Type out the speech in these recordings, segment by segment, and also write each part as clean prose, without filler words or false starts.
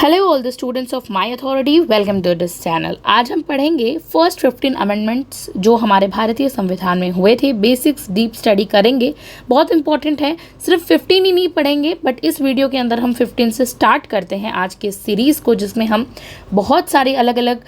Hello all the students of my authority, welcome to this channel. आज हम पढ़ेंगे first 15 amendments जो हमारे भारतीय संविधान में हुए थे। बेसिक्स डीप स्टडी करेंगे, बहुत इंपॉर्टेंट है। सिर्फ 15 ही नहीं पढ़ेंगे, बट इस वीडियो के अंदर हम 15 से स्टार्ट करते हैं आज के सीरीज़ को, जिसमें हम बहुत सारे अलग अलग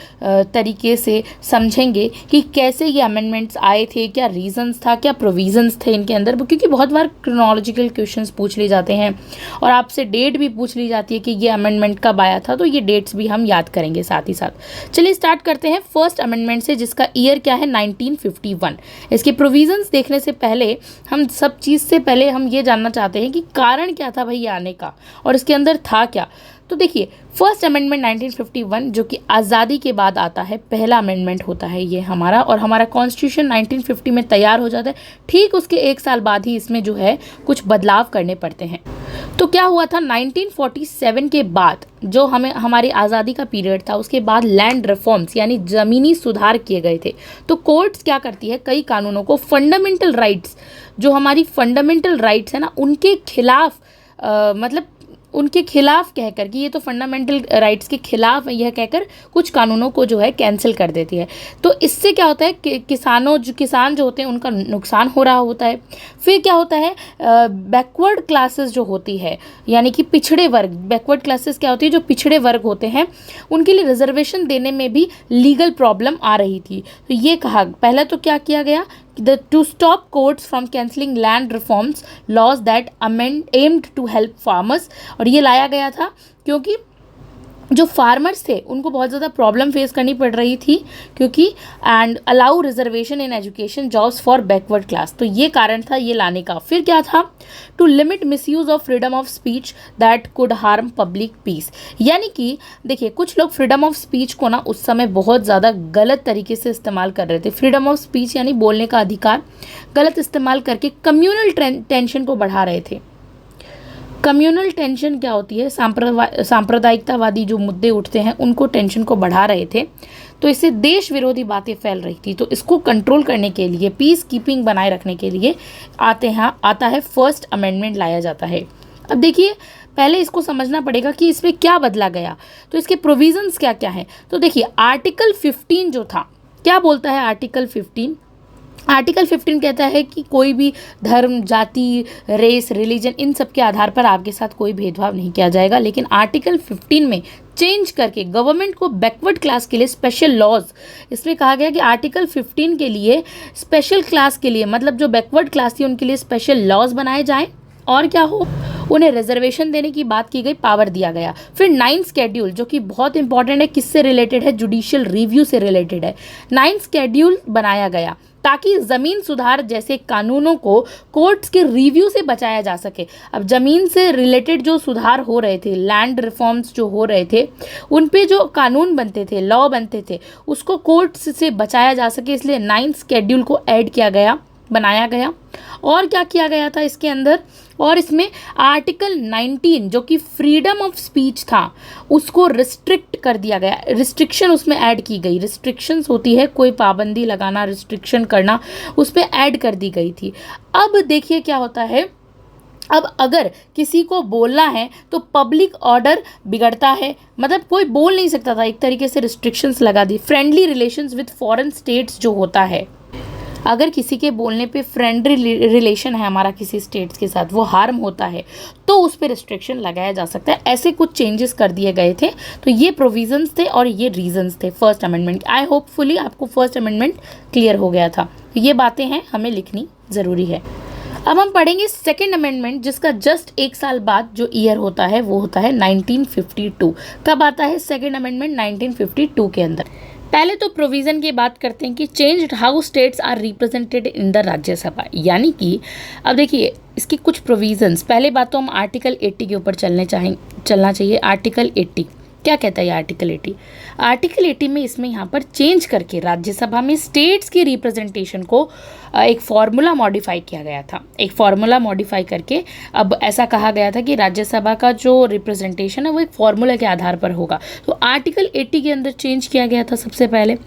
तरीके से समझेंगे कि कैसे ये अमेंडमेंट्स आए थे, क्या रीजंस था, क्या प्रोविजंस थे इनके अंदर। क्योंकि बहुत बार क्रोनोलॉजिकल क्वेश्चंस पूछ लिए जाते हैं और आपसे डेट भी पूछ ली जाती है कि ये अमेंडमेंट कब आया था, तो ये डेट्स भी हम याद करेंगे साथ ही साथ। चलिए स्टार्ट करते हैं फर्स्ट अमेंडमेंट से, जिसका ईयर क्या है 1951। इसके प्रोविजंस देखने से पहले हम सब चीज़ से पहले हम ये जानना चाहते हैं कि कारण क्या था भाई आने का और इसके अंदर था क्या। तो देखिए, फर्स्ट अमेंडमेंट 1951 जो कि आज़ादी के बाद आता है, पहला अमेंडमेंट होता है ये हमारा, और हमारा कॉन्स्टिट्यूशन 1950 में तैयार हो जाता है। ठीक उसके एक साल बाद ही इसमें जो है कुछ बदलाव करने पड़ते हैं। तो क्या हुआ था 1947 के बाद, जो हमारी आज़ादी का पीरियड था, उसके बाद लैंड रिफॉर्म्स यानी ज़मीनी सुधार किए गए थे। तो कोर्ट्स क्या करती है, कई कानूनों को फंडामेंटल राइट्स, जो हमारी फंडामेंटल राइट्स है ना, उनके खिलाफ मतलब उनके खिलाफ कहकर कि ये तो फंडामेंटल राइट्स के खिलाफ है, यह कहकर कुछ कानूनों को जो है कैंसिल कर देती है। तो इससे क्या होता है कि किसान जो होते हैं उनका नुकसान हो रहा होता है। फिर क्या होता है, बैकवर्ड क्लासेस जो होती है, यानी कि पिछड़े वर्ग, बैकवर्ड क्लासेस क्या होती है, जो पिछड़े वर्ग होते हैं, उनके लिए रिजर्वेशन देने में भी लीगल प्रॉब्लम आ रही थी। तो ये कहा, पहले तो क्या किया गया, to stop courts from cancelling land reforms laws that aimed to help farmers। और ये लाया गया था क्योंकि जो फार्मर्स थे उनको बहुत ज़्यादा प्रॉब्लम फेस करनी पड़ रही थी, क्योंकि and allow reservation in education jobs for backward class. तो ये कारण था ये लाने का। फिर क्या था, to limit misuse of freedom of speech that could harm public peace. यानी कि देखिए, कुछ लोग फ्रीडम ऑफ स्पीच को ना उस समय बहुत ज़्यादा गलत तरीके से इस्तेमाल कर रहे थे। फ्रीडम ऑफ स्पीच यानी बोलने का अधिकार गलत इस्तेमाल करके कम्युनल टेंशन को बढ़ा रहे थे। कम्युनल टेंशन क्या होती है, सांप्रदायिकतावादी जो मुद्दे उठते हैं उनको टेंशन को बढ़ा रहे थे। तो इससे देश विरोधी बातें फैल रही थी। तो इसको कंट्रोल करने के लिए, पीस कीपिंग बनाए रखने के लिए आता है फर्स्ट अमेंडमेंट लाया जाता है। अब देखिए, पहले इसको समझना पड़ेगा कि इसमें क्या बदला गया, तो इसके प्रोविजंस क्या क्या हैं। तो देखिए, आर्टिकल 15 जो था, क्या बोलता है आर्टिकल 15? आर्टिकल 15 कहता है कि कोई भी धर्म, जाति, रेस, रिलीजन, इन सब के आधार पर आपके साथ कोई भेदभाव नहीं किया जाएगा। लेकिन आर्टिकल 15 में चेंज करके गवर्नमेंट को बैकवर्ड क्लास के लिए स्पेशल लॉज, इसमें कहा गया कि आर्टिकल 15 के लिए स्पेशल क्लास के लिए, मतलब जो बैकवर्ड क्लास थी उनके लिए स्पेशल लॉज बनाए जाएं, और क्या हो, उन्हें रिजर्वेशन देने की बात की गई, पावर दिया गया। फिर 9th शेड्यूल जो कि बहुत इंपॉर्टेंट है, किससे रिलेटेड है, जुडिशियल रिव्यू से रिलेटेड है। 9th शेड्यूल बनाया गया ताकि ज़मीन सुधार जैसे कानूनों को कोर्ट्स के रिव्यू से बचाया जा सके। अब ज़मीन से रिलेटेड जो सुधार हो रहे थे, लैंड रिफॉर्म्स जो हो रहे थे, उन पे जो कानून बनते थे, लॉ बनते थे, उसको कोर्ट्स से बचाया जा सके, इसलिए 9th शेड्यूल को ऐड किया गया, बनाया गया। और क्या किया गया था इसके अंदर, और इसमें आर्टिकल 19 जो कि फ्रीडम ऑफ स्पीच था उसको रिस्ट्रिक्ट कर दिया गया, रिस्ट्रिक्शन उसमें ऐड की गई। रिस्ट्रिक्शंस होती है कोई पाबंदी लगाना, रिस्ट्रिक्शन करना, उस पर ऐड कर दी गई थी। अब देखिए क्या होता है, अब अगर किसी को बोलना है तो पब्लिक ऑर्डर बिगड़ता है, मतलब कोई बोल नहीं सकता था, एक तरीके से रिस्ट्रिक्शंस लगा दी। Friendly relations with foreign states जो होता है, अगर किसी के बोलने पे फ्रेंडली रिलेशन है हमारा किसी स्टेट्स के साथ, वो हार्म होता है, तो उस पर रिस्ट्रिक्शन लगाया जा सकता है। ऐसे कुछ चेंजेस कर दिए गए थे। तो ये प्रोविजंस थे और ये रीजंस थे फर्स्ट अमेंडमेंट। आई होपफुली आपको फर्स्ट अमेंडमेंट क्लियर हो गया था। ये बातें हैं, हमें लिखनी ज़रूरी है। अब हम पढ़ेंगे सेकेंड अमेंडमेंट, जिसका जस्ट एक साल बाद जो ईयर होता है वो होता है 1952। कब आता है सेकेंड अमेंडमेंट? 1952 के अंदर। पहले तो प्रोविज़न की बात करते हैं कि changed how states are represented in the Rajya Sabha. यानी कि अब देखिए इसकी कुछ प्रोविजंस, पहले बात तो हम आर्टिकल 80 के ऊपर चलना चाहिए। आर्टिकल 80 क्या कहता है? आर्टिकल 80, आर्टिकल 80 में इसमें यहाँ पर चेंज करके राज्यसभा में स्टेट्स की रिप्रेजेंटेशन को एक फार्मूला मॉडिफाई किया गया था। एक फार्मूला मॉडिफाई करके अब ऐसा कहा गया था कि राज्यसभा का जो रिप्रेजेंटेशन है वो एक फार्मूला के आधार पर होगा। तो आर्टिकल 80 के अंदर चेंज किया गया था सबसे पहले।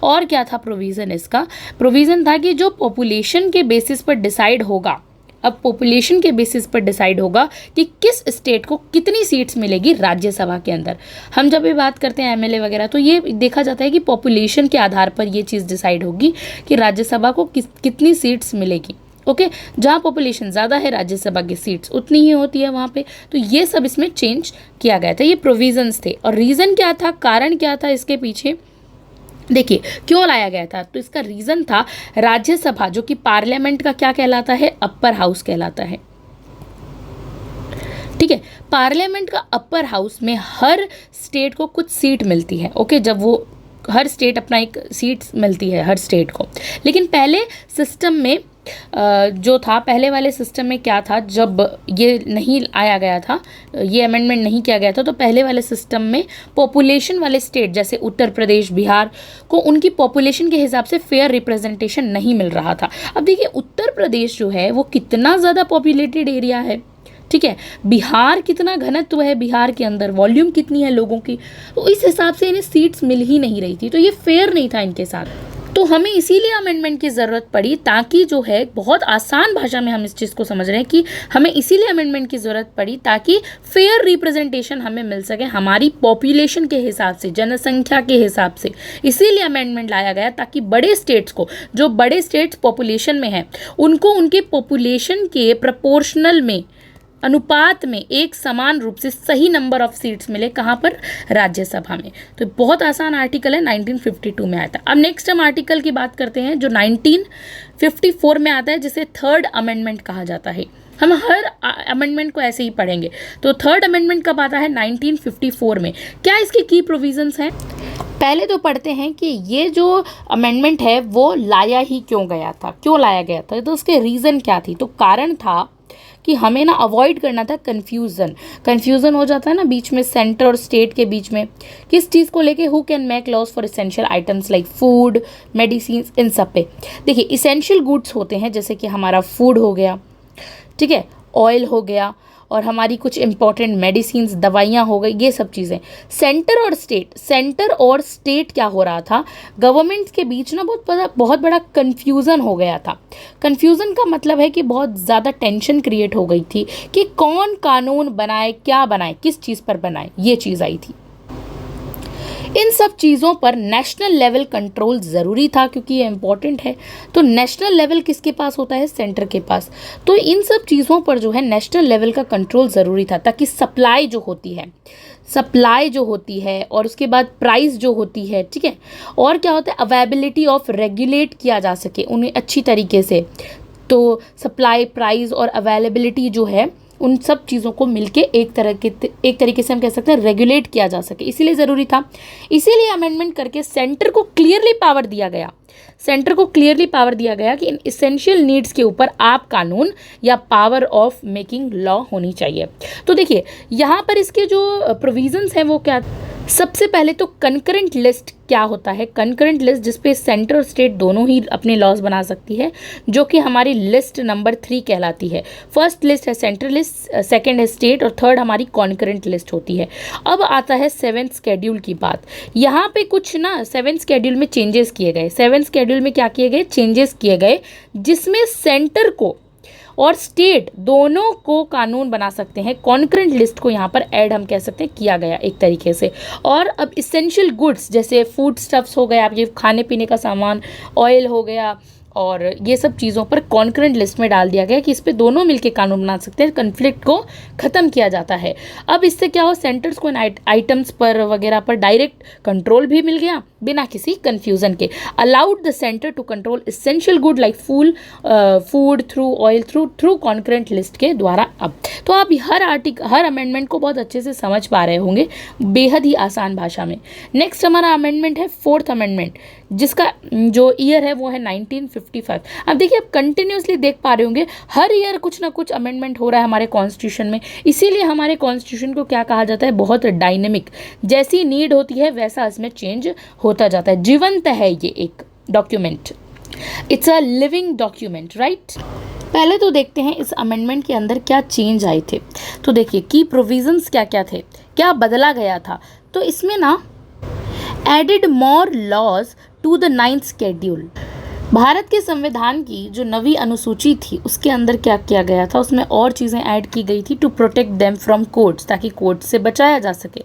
और क्या था प्रोविज़न? इसका प्रोविज़न था कि जो पॉपुलेशन के बेसिस पर डिसाइड होगा अब पॉपुलेशन के बेसिस पर डिसाइड होगा कि किस स्टेट को कितनी सीट्स मिलेगी राज्यसभा के अंदर। हम जब भी बात करते हैं एमएलए वगैरह तो ये देखा जाता है कि पॉपुलेशन के आधार पर ये चीज़ डिसाइड होगी कि राज्यसभा को कितनी सीट्स मिलेगी। ओके, जहाँ पॉपुलेशन ज़्यादा है राज्यसभा की सीट्स उतनी ही होती है वहाँ पे। तो ये सब इसमें चेंज किया गया था, ये प्रोविजंस थे। और रीज़न क्या था, कारण क्या था इसके पीछे, देखिए क्यों लाया गया था। तो इसका रीज़न था राज्यसभा जो कि पार्लियामेंट का क्या कहलाता है, अपर हाउस कहलाता है। ठीक है, पार्लियामेंट का अपर हाउस में हर स्टेट को कुछ सीट मिलती है। ओके, जब वो हर स्टेट अपना एक सीट मिलती है हर स्टेट को। लेकिन पहले सिस्टम में जो था, पहले वाले सिस्टम में क्या था, जब ये नहीं आया गया था, ये अमेंडमेंट नहीं किया गया था, तो पहले वाले सिस्टम में पॉपुलेशन वाले स्टेट जैसे उत्तर प्रदेश, बिहार को उनकी पॉपुलेशन के हिसाब से फेयर रिप्रेजेंटेशन नहीं मिल रहा था। अब देखिए उत्तर प्रदेश जो है वो कितना ज़्यादा पॉपुलेटेड एरिया है, ठीक है, बिहार कितना घनत्व है, बिहार के अंदर वॉल्यूम कितनी है लोगों की, तो इस हिसाब से इन्हें सीट्स मिल ही नहीं रही थी। तो ये फेयर नहीं था इनके साथ। तो हमें इसीलिए अमेंडमेंट की ज़रूरत पड़ी, ताकि जो है बहुत आसान भाषा में हम इस चीज़ को समझ रहे हैं कि हमें इसीलिए अमेंडमेंट की ज़रूरत पड़ी ताकि फेयर रिप्रेजेंटेशन हमें मिल सके हमारी पॉपुलेशन के हिसाब से, जनसंख्या के हिसाब से। इसीलिए अमेंडमेंट लाया गया ताकि बड़े स्टेट्स को, जो बड़े स्टेट्स पॉपुलेशन में हैं, उनको उनके पॉपुलेशन के प्रपोर्शनल में, अनुपात में एक समान रूप से सही नंबर ऑफ सीट्स मिले। कहाँ पर, राज्यसभा में। तो बहुत आसान आर्टिकल है, 1952 में आया था। अब नेक्स्ट हम आर्टिकल की बात करते हैं जो 1954 में आता है, जिसे थर्ड अमेंडमेंट कहा जाता है। हम हर अमेंडमेंट को ऐसे ही पढ़ेंगे। तो थर्ड अमेंडमेंट कब आता है, 1954 में। क्या इसके की प्रोविजंस हैं, पहले तो पढ़ते हैं कि ये जो अमेंडमेंट है वो लाया ही क्यों गया था, क्यों लाया गया था, तो उसके रीज़न क्या थी। तो कारण था कि हमें ना अवॉइड करना था कन्फ्यूज़न हो जाता है ना बीच में, सेंटर और स्टेट के बीच में, किस चीज़ को लेके, who can make laws for essential items like food, medicine, इन सब पे। देखिए इसेंशियल गुड्स होते हैं जैसे कि हमारा फूड हो गया, ठीक है, ऑयल हो गया, और हमारी कुछ इंपॉर्टेंट मेडिसिन्स, दवाइयाँ हो गई, ये सब चीज़ें। सेंटर और स्टेट क्या हो रहा था, गवर्नमेंट के बीच ना बहुत बड़ा कन्फ्यूज़न हो गया था। कन्फ्यूज़न का मतलब है कि बहुत ज़्यादा टेंशन क्रिएट हो गई थी कि कौन कानून बनाए, क्या बनाए, किस चीज़ पर बनाए, ये चीज़ आई थी। इन सब चीज़ों पर नेशनल लेवल कंट्रोल ज़रूरी था क्योंकि ये इम्पॉर्टेंट है। तो नेशनल लेवल किसके पास होता है, सेंटर के पास। तो इन सब चीज़ों पर जो है नेशनल लेवल का कंट्रोल ज़रूरी था, ताकि सप्लाई जो होती है और उसके बाद प्राइस जो होती है, ठीक है, और क्या होता है, अवेलेबिलिटी ऑफ रेगुलेट किया जा सके उन्हें अच्छी तरीके से। तो सप्लाई, प्राइस और अवेलेबिलिटी जो है उन सब चीज़ों को मिलके एक तरीके से हम कह सकते हैं रेगुलेट किया जा सके, इसीलिए ज़रूरी था। इसीलिए अमेंडमेंट करके सेंटर को क्लियरली पावर दिया गया कि इन इसेंशियल नीड्स के ऊपर आप कानून या पावर ऑफ मेकिंग लॉ होनी चाहिए। तो देखिए यहाँ पर इसके जो प्रोविजंस हैं वो क्या, सबसे पहले तो कंकरेंट लिस्ट क्या होता है। कंकरेंट लिस्ट जिसपे सेंटर और स्टेट दोनों ही अपने लॉज बना सकती है, जो कि हमारी लिस्ट नंबर 3 कहलाती है। फर्स्ट लिस्ट है सेंट्रल लिस्ट, सेकंड है स्टेट, और थर्ड हमारी कॉन्करेंट लिस्ट होती है। अब आता है 7th शेड्यूल की बात। यहाँ पे कुछ ना 7th शेड्यूल में चेंजेस किए गए। 7th शेड्यूल में क्या किए गए, चेंजेस किए गए, जिसमें सेंटर को और स्टेट दोनों को कानून बना सकते हैं। कॉन्करेंट लिस्ट को यहाँ पर ऐड हम कह सकते हैं किया गया एक तरीके से। और अब इसेंशियल गुड्स जैसे फूड स्टफ्स हो गया, आप ये खाने पीने का सामान, ऑयल हो गया, और ये सब चीज़ों पर कॉन्करेंट लिस्ट में डाल दिया गया कि इस पे दोनों मिलके कानून बना सकते हैं, कन्फ्लिक्ट को ख़त्म किया जाता है। अब इससे क्या हो, सेंटर्स को इन आइटम्स पर वगैरह पर डायरेक्ट कंट्रोल भी मिल गया बिना किसी कन्फ्यूज़न के। Allowed the centre to control essential good like food through oil through concurrent list के द्वारा। अब तो आप हर अमेंडमेंट को बहुत अच्छे से समझ पा रहे होंगे, बेहद ही आसान भाषा में। नेक्स्ट हमारा अमेंडमेंट है 4th अमेंडमेंट, जिसका जो ईयर है वो है 1955। अब देखिए आप कंटिन्यूसली देख पा रहे होंगे हर ईयर कुछ ना कुछ अमेंडमेंट हो रहा है हमारे कॉन्स्टिट्यूशन में। इसीलिए हमारे कॉन्स्टिट्यूशन को क्या कहा जाता है, बहुत डायनेमिक, जैसी नीड होती है वैसा इसमें चेंज होता जाता है। जीवंत है ये एक document, it's a living document, right. पहले तो देखते हैं इस अमेंडमेंट के अंदर क्या चेंज आए थे। तो देखिए की प्रोविजंस क्या क्या थे, क्या बदला गया था। तो इसमें ना added more laws to the 9th schedule. Bharat के संविधान की जो नवी अनुसूची थी उसके अंदर क्या किया गया था, उसमें और चीज़ें ऐड की गई थी, to protect them from courts, ताकि कोर्ट से बचाया जा सके।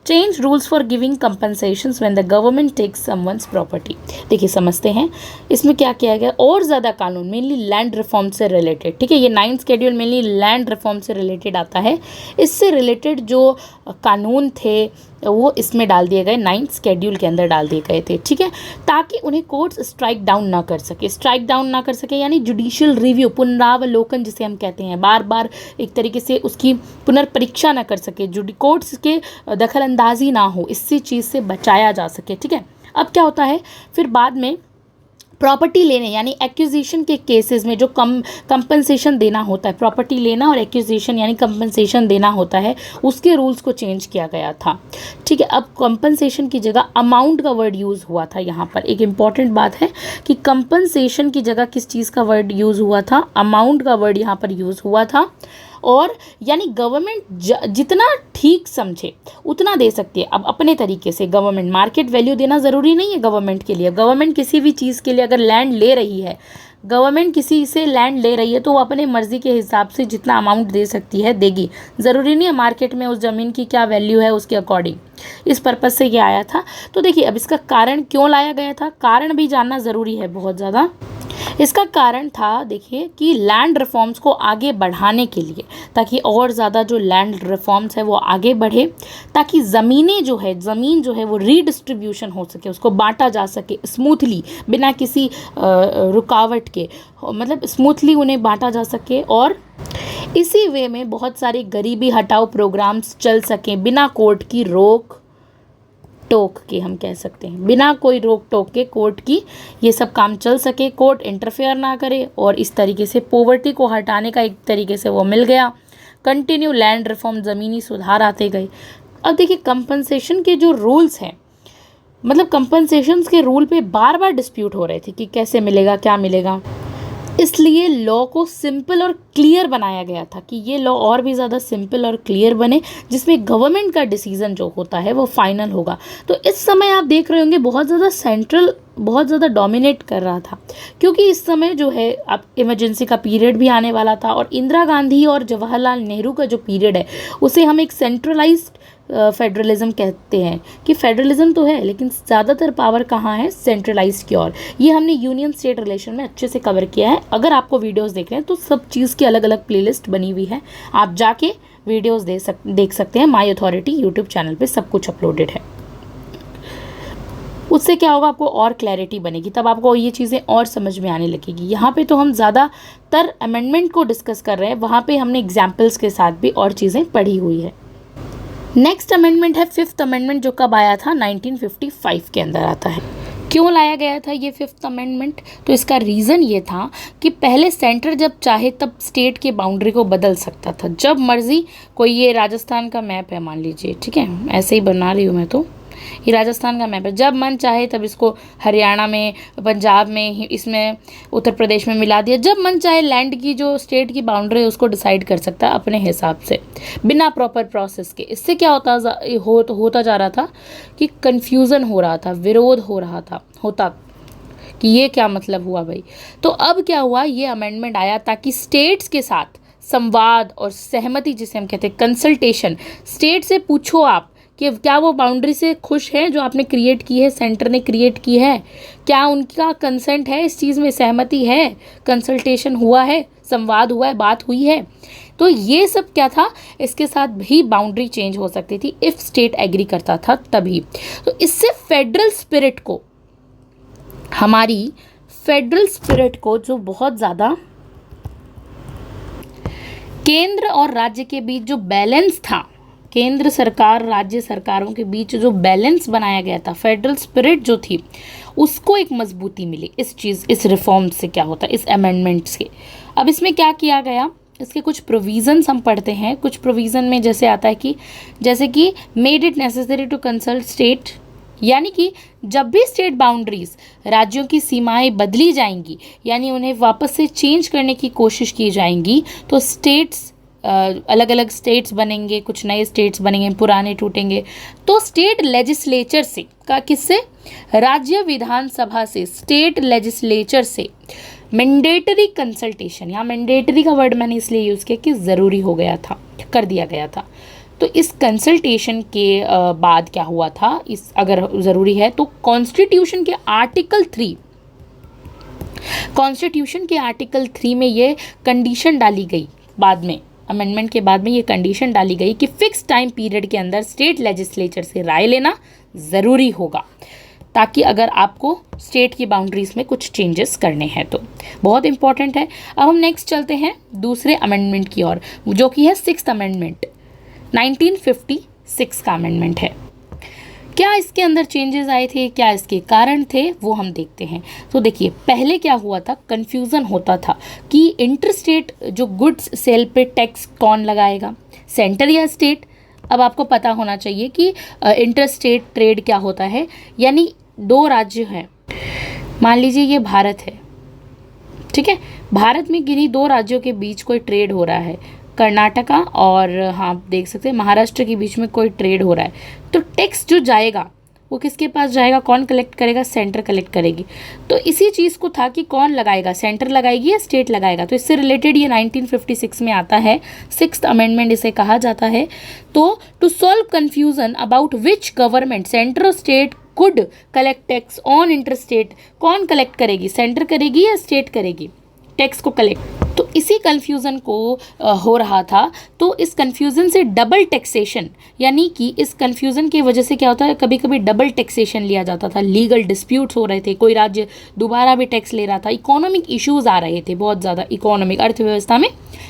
Change rules for giving compensations when the government takes someone's property. देखिए समझते हैं इसमें क्या किया गया, और ज़्यादा कानून मेनली लैंड रिफॉर्म से रिलेटेड, ठीक है, ये 9th schedule mainly land reform से रिलेटेड आता है। इससे रिलेटेड जो कानून थे वो इसमें डाल दिए गए, 9th शेड्यूल के अंदर डाल दिए गए थे, ठीक है, ताकि उन्हें कोर्ट्स स्ट्राइक डाउन ना कर सके। स्ट्राइक डाउन ना कर सके यानी जुडिशियल रिव्यू, पुनरावलोकन जिसे हम कहते हैं, बार बार एक तरीके से उसकी पुनर्परीक्षा ना कर सके, कोर्ट्स के दखल अंदाजी ना हो, इसी चीज़ से बचाया जा सके, ठीक है। अब क्या होता है फिर बाद में प्रॉपर्टी लेने यानी एक्विजिशन के केसेस में जो कंपनसेशन देना होता है, प्रॉपर्टी लेना और एक्विजिशन यानी कंपनसेशन देना होता है, उसके रूल्स को चेंज किया गया था, ठीक है। अब कंपनसेशन की जगह अमाउंट का वर्ड यूज़ हुआ था। यहाँ पर एक इम्पॉर्टेंट बात है कि कंपनसेशन की जगह किस चीज़ का वर्ड यूज़ हुआ था, अमाउंट का वर्ड यहाँ पर यूज़ हुआ था। और यानी गवर्नमेंट जितना ठीक समझे उतना दे सकती है। अब अपने तरीके से गवर्नमेंट, मार्केट वैल्यू देना ज़रूरी नहीं है गवर्नमेंट के लिए। गवर्नमेंट किसी भी चीज़ के लिए अगर लैंड ले रही है, गवर्नमेंट किसी से लैंड ले रही है तो वो अपने मर्ज़ी के हिसाब से जितना अमाउंट दे सकती है देगी। ज़रूरी नहीं है मार्केट में उस ज़मीन की क्या वैल्यू है उसके अकॉर्डिंग। इस पर्पज़ से ये आया था। तो देखिए अब इसका कारण क्यों लाया गया था, कारण भी जानना ज़रूरी है बहुत ज़्यादा। इसका कारण था देखिए कि लैंड रिफॉर्म्स को आगे बढ़ाने के लिए, ताकि और ज़्यादा जो लैंड रिफॉर्म्स है वो आगे बढ़े, ताकि ज़मीन जो है वो रीडिस्ट्रीब्यूशन हो सके, उसको बांटा जा सके स्मूथली, बिना किसी रुकावट के, मतलब स्मूथली उन्हें बांटा जा सके। और इसी वे में बहुत सारे गरीबी हटाओ प्रोग्राम्स चल सकें बिना कोर्ट की रोक टोक के, हम कह सकते हैं बिना कोई रोक टोक के कोर्ट की ये सब काम चल सके, कोर्ट इंटरफेयर ना करे। और इस तरीके से पॉवर्टी को हटाने का एक तरीके से वो मिल गया। कंटिन्यू लैंड रिफॉर्म, ज़मीनी सुधार आते गए। अब देखिए कंपनसेशन के जो रूल्स हैं, मतलब कंपनसेशंस के रूल पे बार बार डिस्प्यूट हो रहे थे कि कैसे मिलेगा, क्या मिलेगा। इसलिए लॉ को सिंपल और क्लियर बनाया गया था कि ये लॉ और भी ज़्यादा सिंपल और क्लियर बने, जिसमें गवर्नमेंट का डिसीजन जो होता है वो फाइनल होगा। तो इस समय आप देख रहे होंगे बहुत ज़्यादा सेंट्रल बहुत ज़्यादा डोमिनेट कर रहा था, क्योंकि इस समय जो है अब इमरजेंसी का पीरियड भी आने वाला था। और इंदिरा गांधी और जवाहरलाल नेहरू का जो पीरियड है उसे हम एक सेंट्रलाइज्ड फेडरलिज्म कहते हैं, कि फेडरलिज्म तो है लेकिन ज़्यादातर पावर कहाँ है, सेंट्रलाइज्ड की ओर। ये हमने यूनियन स्टेट रिलेशन में अच्छे से कवर किया है। अगर आपको वीडियोस देख रहे हैं तो सब चीज़ की अलग अलग प्लेलिस्ट बनी हुई है, आप जाके वीडियोस देख सकते हैं। माई अथॉरिटी यूट्यूब चैनल पे सब कुछ अपलोडेड है। उससे क्या होगा, आपको और क्लैरिटी बनेगी, तब आपको ये चीज़ें और समझ में आने लगेगी। यहाँ पे तो हम ज़्यादातर अमेंडमेंट को डिस्कस कर रहे हैं, वहाँ पे हमने एग्जाम्पल्स के साथ भी और चीज़ें पढ़ी हुई है। नेक्स्ट अमेंडमेंट है 5th अमेंडमेंट, जो कब आया था, 1955 के अंदर आता है। क्यों लाया गया था ये 5th अमेंडमेंट, तो इसका रीज़न ये था कि पहले सेंटर जब चाहे तब स्टेट के बाउंड्री को बदल सकता था, जब मर्जी। कोई ये राजस्थान का मैप है मान लीजिए, ठीक है, ऐसे ही बना रही हूँ मैं, तो ये राजस्थान का मैप है, जब मन चाहे तब इसको हरियाणा में, पंजाब में, इसमें उत्तर प्रदेश में मिला दिया। जब मन चाहे लैंड की जो स्टेट की बाउंड्री है उसको डिसाइड कर सकता है अपने हिसाब से, बिना प्रॉपर प्रोसेस के। इससे क्या होता जा रहा था कि कन्फ्यूज़न हो रहा था, विरोध हो रहा था, कि ये क्या मतलब हुआ भाई। तो अब क्या हुआ, ये अमेंडमेंट आया ताकि स्टेट्स के साथ संवाद और सहमति, जिसे हम कहते हैं कंसल्टेशन, स्टेट से पूछो आप कि क्या वो बाउंड्री से खुश हैं जो आपने क्रिएट की है, सेंटर ने क्रिएट की है, क्या उनका कंसेंट है, इस चीज़ में सहमति है, कंसल्टेशन हुआ है, संवाद हुआ है, बात हुई है। तो ये सब क्या था, इसके साथ भी बाउंड्री चेंज हो सकती थी इफ़ स्टेट एग्री करता था तभी। तो इससे फेडरल स्पिरिट को, हमारी फेडरल स्पिरिट को, जो बहुत ज़्यादा केंद्र और राज्य के बीच जो बैलेंस था, केंद्र सरकार राज्य सरकारों के बीच जो बैलेंस बनाया गया था, फेडरल स्पिरिट जो थी, उसको एक मजबूती मिली इस रिफॉर्म से। क्या होता है इस अमेंडमेंट से। अब इसमें क्या किया गया, इसके कुछ प्रोविज़न्स हम पढ़ते हैं। कुछ प्रोविज़न में जैसे आता है कि जैसे कि made it necessary to consult state, यानी कि जब भी स्टेट बाउंड्रीज, राज्यों की सीमाएं बदली जाएंगी, यानी उन्हें वापस से चेंज करने की कोशिश की जाएंगी, तो स्टेट्स अलग अलग स्टेट्स बनेंगे, कुछ नए स्टेट्स बनेंगे, पुराने टूटेंगे। तो स्टेट लेजिस्लेचर से का किससे, राज्य विधानसभा से, स्टेट लेजिस्लेचर से मैंडेटरी कंसल्टेशन, यहाँ मैंडेटरी का वर्ड मैंने इसलिए यूज़ किया कि ज़रूरी हो गया था, कर दिया गया था। तो इस कंसल्टेशन के बाद क्या हुआ था, इस अगर ज़रूरी है तो कॉन्स्टिट्यूशन के आर्टिकल 3 में ये कंडीशन डाली गई, बाद में अमेंडमेंट के बाद में ये कंडीशन डाली गई कि फिक्स टाइम पीरियड के अंदर स्टेट लेजिस्लेचर से राय लेना ज़रूरी होगा, ताकि अगर आपको स्टेट की बाउंड्रीज में कुछ चेंजेस करने हैं तो बहुत इंपॉर्टेंट है। अब हम नेक्स्ट चलते हैं दूसरे अमेंडमेंट की ओर, जो कि है 6th अमेंडमेंट, 1956 का अमेंडमेंट है। क्या इसके अंदर चेंजेस आए थे, क्या इसके कारण थे, वो हम देखते हैं। तो देखिए, पहले क्या हुआ था, कंफ्यूजन होता था कि इंटरस्टेट जो गुड्स सेल पे टैक्स कौन लगाएगा, सेंटर या स्टेट। अब आपको पता होना चाहिए कि इंटरस्टेट ट्रेड क्या होता है, यानी 2 राज्य हैं, मान लीजिए ये भारत है, ठीक है, भारत में किन्हीं 2 राज्यों के बीच कोई ट्रेड हो रहा है, कर्नाटका और हाँ देख सकते हैं महाराष्ट्र के बीच में कोई ट्रेड हो रहा है, तो टैक्स जो जाएगा वो किसके पास जाएगा, कौन कलेक्ट करेगा, सेंटर कलेक्ट करेगी। तो इसी चीज़ को था कि कौन लगाएगा, सेंटर लगाएगी या स्टेट लगाएगा। तो इससे रिलेटेड ये 1956 में आता है, 6th अमेंडमेंट इसे कहा जाता है। तो to solve confusion about which government, centre और state could collect tax on interstate, कौन कलेक्ट करेगी, सेंटर करेगी या स्टेट करेगी टैक्स को कलेक्ट। तो इसी कन्फ्यूज़न को हो रहा था। तो इस कन्फ्यूज़न से डबल टैक्सेशन, यानी कि इस कन्फ्यूज़न की वजह से क्या होता है, कभी कभी डबल टैक्सेशन लिया जाता था, लीगल डिस्प्यूट्स हो रहे थे, कोई राज्य दोबारा भी टैक्स ले रहा था, इकोनॉमिक इश्यूज आ रहे थे, बहुत ज़्यादा इकोनॉमिक अर्थव्यवस्था में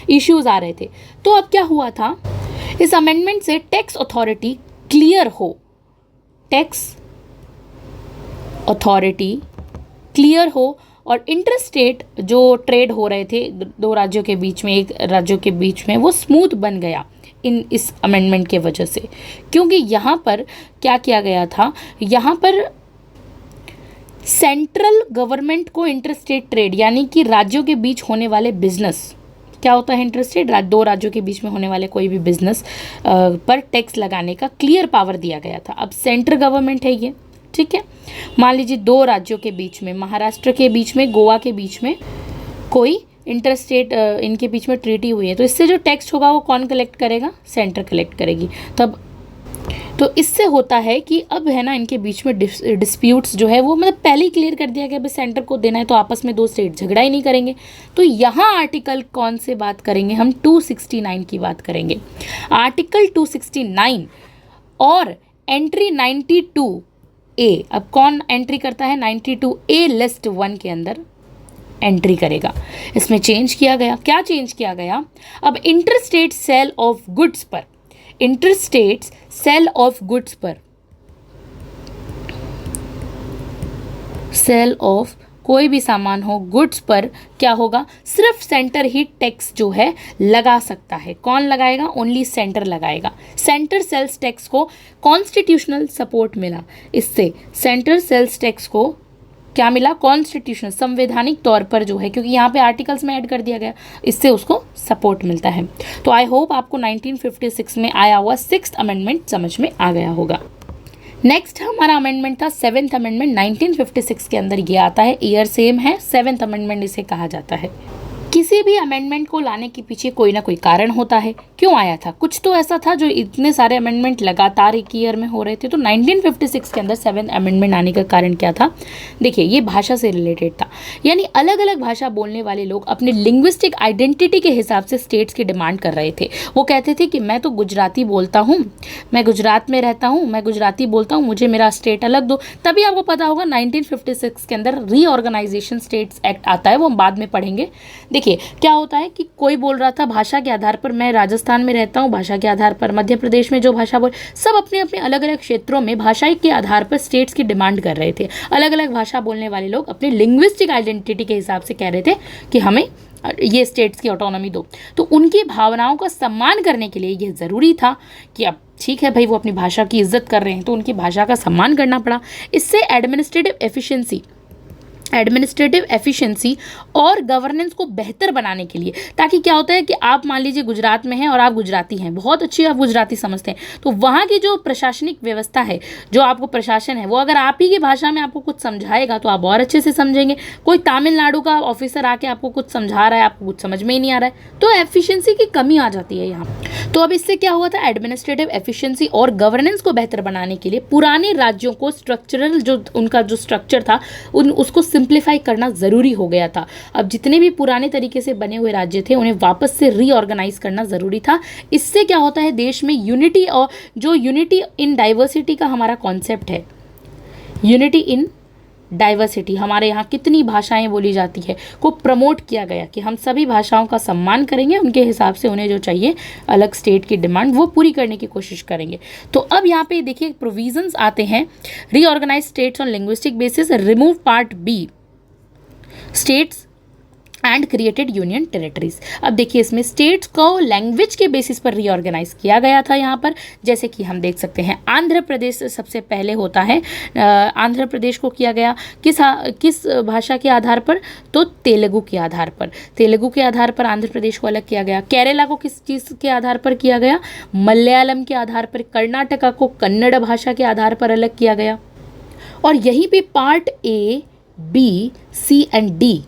इश्यूज आ रहे थे। तो अब क्या हुआ था, इस अमेंडमेंट से टैक्स अथॉरिटी क्लियर हो, टैक्स अथॉरिटी क्लियर हो और इंटरस्टेट जो ट्रेड हो रहे थे 2 राज्यों के बीच में, एक राज्यों के बीच में, वो स्मूथ बन गया इस अमेंडमेंट के वजह से। क्योंकि यहाँ पर क्या किया गया था, यहाँ पर सेंट्रल गवर्नमेंट को इंटरस्टेट ट्रेड, यानी कि राज्यों के बीच होने वाले बिजनेस, क्या होता है इंटरस्टेट, 2 राज्यों के बीच में होने वाले कोई भी बिजनेस पर टैक्स लगाने का क्लियर पावर दिया गया था। अब सेंट्रल गवर्नमेंट है ये, ठीक है, मान लीजिए 2 राज्यों के बीच में, महाराष्ट्र के बीच में, गोवा के बीच में कोई इंटरस्टेट इनके बीच में ट्रीटी हुई है, तो इससे जो टैक्स होगा वो कौन कलेक्ट करेगा, सेंटर कलेक्ट करेगी। तब तो इससे होता है कि अब है ना, इनके बीच में डिस्प्यूट्स जो है वो मतलब पहले ही क्लियर कर दिया गया, भाई सेंटर को देना है तो आपस में 2 स्टेट झगड़ा ही नहीं करेंगे। तो यहाँ आर्टिकल कौन से बात करेंगे हम, 269 की बात करेंगे। आर्टिकल 269 और एंट्री 92A। अब कौन एंट्री करता है, 92A लिस्ट 1 के अंदर एंट्री करेगा। इसमें चेंज किया गया, क्या चेंज किया गया, अब इंटरस्टेट सेल ऑफ गुड्स पर, इंटरस्टेट सेल ऑफ गुड्स पर, सेल ऑफ कोई भी सामान हो, गुड्स पर क्या होगा, सिर्फ सेंटर ही टैक्स जो है लगा सकता है। कौन लगाएगा, ओनली सेंटर लगाएगा। सेंटर सेल्स टैक्स को कॉन्स्टिट्यूशनल सपोर्ट मिला, इससे सेंटर सेल्स टैक्स को क्या मिला, कॉन्स्टिट्यूशनल, संवैधानिक तौर पर जो है, क्योंकि यहाँ पे आर्टिकल्स में ऐड कर दिया गया, इससे उसको सपोर्ट मिलता है। तो आई होप आपको 1956 में आया हुआ 6th अमेंडमेंट समझ में आ गया होगा। नेक्स्ट हमारा अमेंडमेंट था 7th अमेंडमेंट, 1956 के अंदर ये आता है, ईयर सेम है, 7th अमेंडमेंट इसे कहा जाता है। किसी भी अमेंडमेंट को लाने के पीछे कोई ना कोई कारण होता है, क्यों आया था, कुछ तो ऐसा था जो इतने सारे अमेंडमेंट लगातार एक ईयर में हो रहे थे। तो 1956 के अंदर 7th अमेंडमेंट आने का कारण क्या था, देखिए ये भाषा से रिलेटेड था, यानी अलग अलग भाषा बोलने वाले लोग अपने लिंग्विस्टिक आइडेंटिटी के हिसाब से स्टेट्स की डिमांड कर रहे थे। वो कहते थे कि मैं तो गुजराती बोलता हूँ, मैं गुजरात में रहता हूँ, मैं गुजराती बोलता हूँ, मुझे मेरा स्टेट अलग दो। तभी आपको पता होगा 1956 के अंदर रीऑर्गेनाइजेशन स्टेट्स एक्ट आता है, वो हम बाद में पढ़ेंगे। देखिए क्या होता है कि कोई बोल रहा था भाषा के आधार पर, मैं राजस्थान में रहता हूँ, भाषा के आधार पर मध्य प्रदेश में जो भाषा बोल, सब अपने अपने अलग अलग क्षेत्रों में भाषा के आधार पर स्टेट्स की डिमांड कर रहे थे। अलग अलग भाषा बोलने वाले लोग अपने लिंग्विस्टिक आइडेंटिटी के हिसाब से कह रहे थे कि हमें ये स्टेट्स की ऑटोनॉमी दो। तो उनकी भावनाओं का सम्मान करने के लिए यह ज़रूरी था कि अब ठीक है भाई, वो अपनी भाषा की इज्जत कर रहे हैं तो उनकी भाषा का सम्मान करना पड़ा। इससे एडमिनिस्ट्रेटिव एफिशिएंसी एडमिनिस्ट्रेटिव एफिशिएंसी और गवर्नेंस को बेहतर बनाने के लिए, ताकि क्या होता है कि आप मान लीजिए गुजरात में हैं और आप गुजराती हैं, बहुत अच्छी आप गुजराती समझते हैं, तो वहाँ की जो प्रशासनिक व्यवस्था है, जो आपको प्रशासन है, वो अगर आप ही की भाषा में आपको कुछ समझाएगा तो आप और अच्छे से समझेंगे। कोई तमिलनाडु का ऑफिसर आके आपको कुछ समझा रहा है, आपको कुछ समझ में ही नहीं आ रहा है, तो एफिशिएंसी की कमी आ जाती है यहाँ। तो अब इससे क्या हुआ था, एडमिनिस्ट्रेटिव एफिशिएंसी और गवर्नेंस को बेहतर बनाने के लिए पुराने राज्यों को स्ट्रक्चरल जो उनका जो स्ट्रक्चर था उसको सिंप्लीफाई करना ज़रूरी हो गया था। अब जितने भी पुराने तरीके से बने हुए राज्य थे उन्हें वापस से रीऑर्गेनाइज करना ज़रूरी था। इससे क्या होता है, देश में यूनिटी, और जो यूनिटी इन डाइवर्सिटी का हमारा कॉन्सेप्ट है, यूनिटी इन डाइवर्सिटी, हमारे यहाँ कितनी भाषाएं बोली जाती है, को प्रमोट किया गया कि हम सभी भाषाओं का सम्मान करेंगे, उनके हिसाब से उन्हें जो चाहिए अलग स्टेट की डिमांड वो पूरी करने की कोशिश करेंगे। तो अब यहाँ पे देखिए प्रोविजंस आते हैं, reorganise states on linguistic basis, remove part B states and created union territories. अब देखिए इसमें स्टेट्स को लैंग्वेज के बेसिस पर रीऑर्गेनाइज किया गया था यहाँ पर, जैसे कि हम देख सकते हैं आंध्र प्रदेश सबसे पहले होता है। आंध्र प्रदेश को किया गया किस भाषा के आधार पर, तो तेलुगु के आधार पर, तेलुगु के आधार पर आंध्र प्रदेश को अलग किया गया। केरला को किस चीज़ के आधार पर किया गया, मलयालम के आधार पर। कर्नाटका को कन्नड़ भाषा के आधार पर अलग किया गया। और यहीं पे part A, B, C and D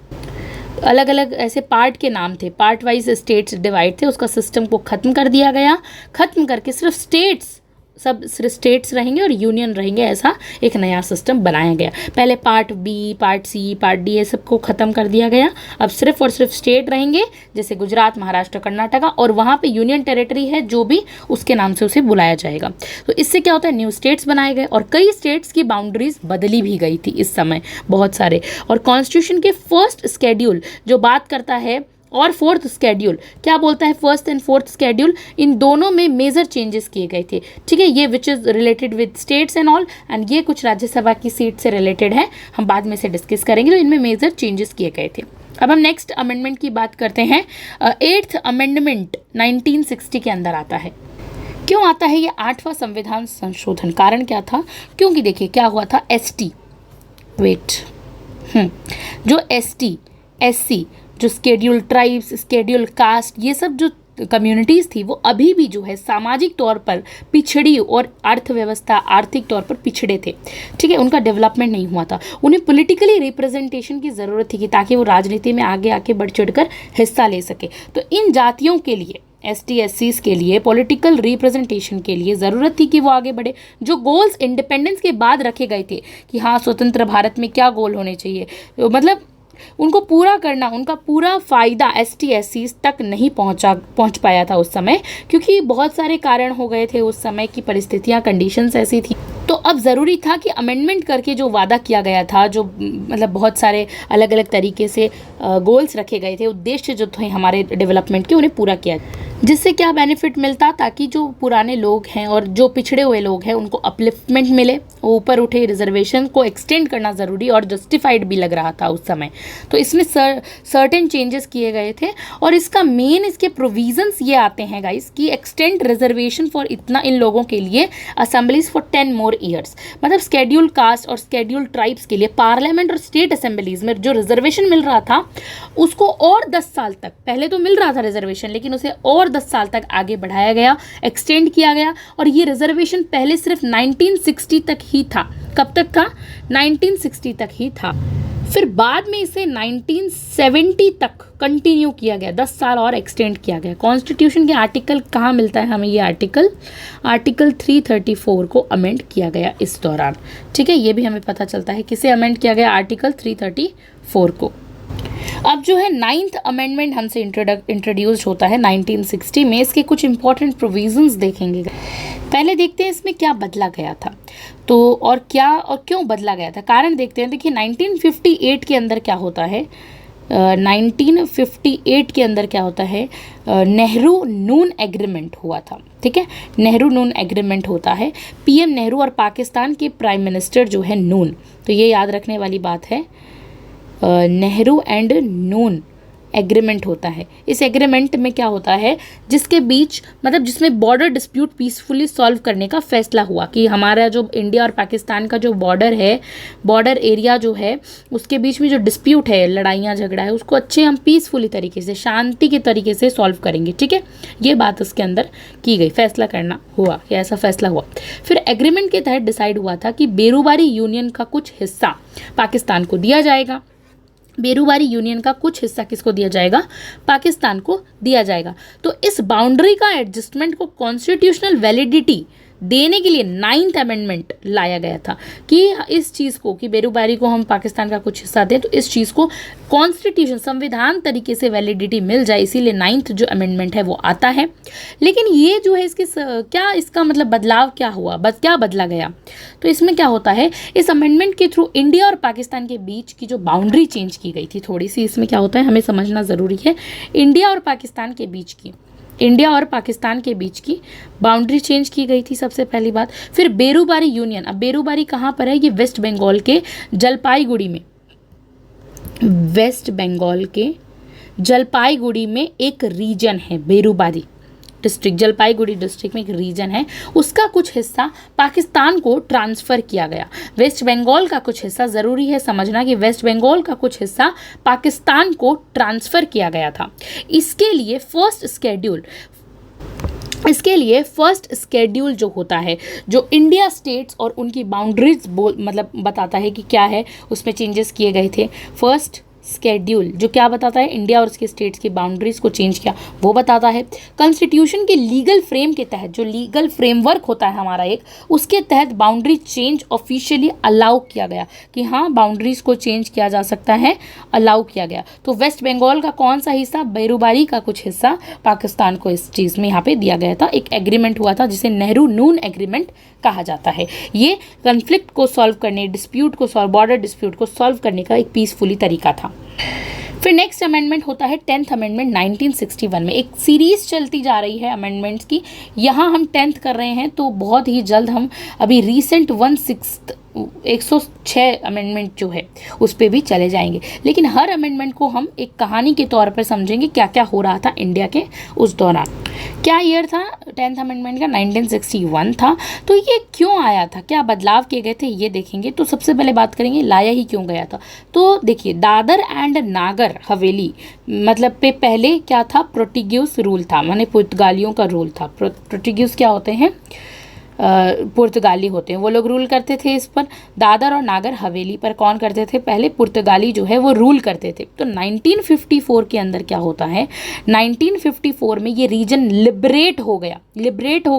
अलग अलग ऐसे पार्ट के नाम थे, पार्ट वाइज स्टेट्स डिवाइड थे, उसका सिस्टम को ख़त्म कर दिया गया। ख़त्म करके सिर्फ स्टेट्स, सब सिर्फ स्टेट्स रहेंगे और यूनियन रहेंगे, ऐसा एक नया सिस्टम बनाया गया। पहले part B, part C, part D, ये सबको ख़त्म कर दिया गया। अब सिर्फ और सिर्फ स्टेट रहेंगे, जैसे गुजरात, महाराष्ट्र, कर्नाटका, और वहाँ पे यूनियन टेरिटरी है जो भी उसके नाम से उसे बुलाया जाएगा। तो इससे क्या होता है, न्यू स्टेट्स बनाए गए और कई स्टेट्स की बाउंड्रीज बदली भी गई थी इस समय, बहुत सारे। और कॉन्स्टिट्यूशन के फर्स्ट स्केड्यूल जो बात करता है और फोर्थ स्केड्यूल क्या बोलता है, फर्स्ट एंड फोर्थ स्केड्यूल, इन दोनों में मेजर चेंजेस किए गए थे। ठीक है, ये which is related with states and all, and ये कुछ राज्यसभा की सीट से रिलेटेड है, हम बाद में से डिस्कस करेंगे। तो इनमें मेजर चेंजेस किए गए थे। अब हम नेक्स्ट अमेंडमेंट की बात करते हैं। 8th अमेंडमेंट 1960 के अंदर आता है। क्यों आता है ये 8वां संविधान संशोधन, कारण क्या था, क्योंकि देखिए क्या हुआ था, एसटी जो एसटी, एससी, जो स्केड्यूल ट्राइब्स, स्केड्यूल कास्ट, ये सब जो कम्युनिटीज़ थी वो अभी भी जो है सामाजिक तौर पर पिछड़ी और अर्थव्यवस्था, आर्थिक तौर पर पिछड़े थे। ठीक है, उनका डेवलपमेंट नहीं हुआ था। उन्हें पॉलिटिकली रिप्रेजेंटेशन की ज़रूरत थी कि ताकि वो राजनीति में आगे आके बढ़ चढ़कर हिस्सा ले सके। तो इन जातियों के लिए, एसटी एससीज के लिए पॉलिटिकल रिप्रेजेंटेशन के लिए ज़रूरत थी कि वो आगे बढ़े। जो गोल्स इंडिपेंडेंस के बाद रखे गए थे कि हाँ स्वतंत्र भारत में क्या गोल होने चाहिए, मतलब उनको पूरा करना, उनका पूरा फ़ायदा एसटी एससीज तक नहीं पहुंच पाया था उस समय, क्योंकि बहुत सारे कारण हो गए थे, उस समय की परिस्थितियां, कंडीशंस ऐसी थी। तो अब ज़रूरी था कि अमेंडमेंट करके जो वादा किया गया था, जो मतलब बहुत सारे अलग अलग तरीके से गोल्स रखे गए थे, उद्देश्य जो थे हमारे डेवलपमेंट के, उन्हें पूरा किया, जिससे क्या बेनिफिट मिलता, ताकि जो पुराने लोग हैं और जो पिछड़े हुए लोग हैं उनको अपलिफ्टमेंट मिले, ऊपर उठे। रिजर्वेशन को एक्सटेंड करना ज़रूरी और जस्टिफाइड भी लग रहा था उस समय। तो इसमें सर्टेन चेंजेस किए गए थे और इसका मेन, इसके प्रोविजंस ये आते हैं गाइस कि एक्सटेंड रिजर्वेशन फॉर इतना इन लोगों के लिए असेंबलीज फॉर 10 more years। मतलब स्केड्यूल कास्ट और स्केड्यूल ट्राइब्स के लिए पार्लियामेंट और स्टेट असेंबलीज में जो रिजर्वेशन मिल रहा था उसको और 10 साल तक, पहले तो मिल रहा था रिजर्वेशन लेकिन उसे और 10 साल तक आगे बढ़ाया गया, एक्सटेंड किया गया। और ये रिजर्वेशन पहले सिर्फ 1960 तक ही था। कब तक था? 1960 तक ही था। फिर बाद में इसे 1970 तक कंटिन्यू किया गया, 10 साल और एक्सटेंड किया गया। कॉन्स्टिट्यूशन के आर्टिकल कहाँ मिलता है हमें? ये आर्टिकल 334 को अमेंड किया गया इस दौरान। ठीक है, ये भी हमें पता चलता है किसे अमेंड किया गया, आर्टिकल 334 को। अब जो है 9th अमेंडमेंट हमसे इंट्रोड्यूस होता है 1960 में। इसके कुछ इंपॉर्टेंट प्रोविजंस देखेंगे। पहले देखते हैं इसमें क्या बदला गया था, तो और क्यों बदला गया था, कारण देखते हैं। देखिए 1958 के अंदर क्या होता है, 1958 के अंदर क्या होता है, नेहरू नून एग्रीमेंट हुआ था। ठीक है, नेहरू नून एग्रीमेंट होता है। पीएम नेहरू और पाकिस्तान के प्राइम मिनिस्टर जो है नून, तो ये याद रखने वाली बात है, नेहरू एंड नून एग्रीमेंट होता है। इस एग्रीमेंट में क्या होता है, जिसके बीच मतलब जिसमें बॉर्डर डिस्प्यूट पीसफुली सॉल्व करने का फैसला हुआ कि हमारा जो इंडिया और पाकिस्तान का जो बॉर्डर है, बॉर्डर एरिया जो है, उसके बीच में जो डिस्प्यूट है, लड़ाइयाँ झगड़ा है, उसको अच्छे हम पीसफुली तरीके से, शांति के तरीके से सॉल्व करेंगे। ठीक है, ये बात उसके अंदर की गई, फैसला करना हुआ या ऐसा फैसला हुआ। फिर एग्रीमेंट के तहत डिसाइड हुआ था कि बेरूबारी यूनियन का कुछ हिस्सा पाकिस्तान को दिया जाएगा। बेरूबारी यूनियन का कुछ हिस्सा किसको दिया जाएगा, पाकिस्तान को दिया जाएगा। तो इस बाउंड्री का एडजस्टमेंट को कॉन्स्टिट्यूशनल वैलिडिटी देने के लिए 9th अमेंडमेंट लाया गया था कि इस चीज़ को, कि बेरूबारी को हम पाकिस्तान का कुछ हिस्सा दें, तो इस चीज़ को कॉन्स्टिट्यूशन, संविधान तरीके से वैलिडिटी मिल जाए, इसीलिए 9th जो अमेंडमेंट है वो आता है। लेकिन ये जो है इसकी क्या, इसका मतलब बदलाव क्या हुआ, क्या बदला गया, तो इसमें क्या होता है, इस अमेंडमेंट के थ्रू इंडिया और पाकिस्तान के बीच की जो बाउंड्री चेंज की गई थी थोड़ी सी, इसमें क्या होता है हमें समझना ज़रूरी है। इंडिया और पाकिस्तान के बीच की बाउंड्री चेंज की गई थी, सबसे पहली बात। फिर बेरूबारी यूनियन, अब बेरूबारी कहाँ पर है, ये वेस्ट बंगाल के जलपाईगुड़ी में, वेस्ट बंगाल के जलपाईगुड़ी में एक रीजन है, बेरूबारी डिस्ट्रिक्ट, जलपाईगुड़ी डिस्ट्रिक्ट में एक रीजन है, उसका कुछ हिस्सा पाकिस्तान को ट्रांसफ़र किया गया। वेस्ट बंगाल का कुछ हिस्सा, ज़रूरी है समझना कि वेस्ट बंगाल का कुछ हिस्सा पाकिस्तान को ट्रांसफ़र किया गया था। इसके लिए फर्स्ट स्केड्यूल जो होता है, जो इंडिया स्टेट्स और उनकी बाउंड्रीज मतलब बताता है कि क्या है, उसमें चेंजेस किए गए थे। फर्स्ट स्केड्यूल जो क्या बताता है, इंडिया और उसके स्टेट्स की बाउंड्रीज को चेंज किया, वो बताता है। कॉन्स्टिट्यूशन के लीगल फ्रेम के तहत, जो लीगल फ्रेमवर्क होता है हमारा एक, उसके तहत बाउंड्री चेंज ऑफिशियली अलाउ किया गया कि हाँ बाउंड्रीज को चेंज किया जा सकता है, अलाउ किया गया। तो वेस्ट बंगाल का कौन सा हिस्सा, बेरूबारी का कुछ हिस्सा पाकिस्तान को इस चीज़ में यहाँ पे दिया गया था। एक एग्रीमेंट हुआ था जिसे नेहरू नून एग्रीमेंट कहा जाता है। ये कन्फ्लिक्ट को सॉल्व करने, बॉर्डर डिस्प्यूट को सॉल्व करने का एक पीसफुली तरीका था। फिर नेक्स्ट अमेंडमेंट होता है 10th अमेंडमेंट 1961 में। एक सीरीज चलती जा रही है अमेंडमेंट्स की, यहाँ हम 10th कर रहे हैं, तो बहुत ही जल्द हम अभी रीसेंट 106 अमेंडमेंट जो है उस पर भी चले जाएंगे। लेकिन हर अमेंडमेंट को हम एक कहानी के तौर पर समझेंगे, क्या क्या हो रहा था इंडिया के उस दौरान। क्या ईयर था 10th अमेंडमेंट का, 1961 था। तो ये क्यों आया था, क्या बदलाव किए गए थे, ये देखेंगे। तो सबसे पहले बात करेंगे लाया ही क्यों गया था। तो देखिए, दादर एंड नागर हवेली मतलब पे पहले क्या था, पोर्टुगीज रूल था, माने पुर्तगालियों का रूल था। पोर्टुगीज क्या होते हैं, पुर्तगाली होते हैं, वो लोग रूल करते थे इस पर। दादर और नागर हवेली पर कौन करते थे, पहले पुर्तगाली जो है वो रूल करते थे। तो 1954 के अंदर क्या होता है, 1954 में ये रीजन लिबरेट हो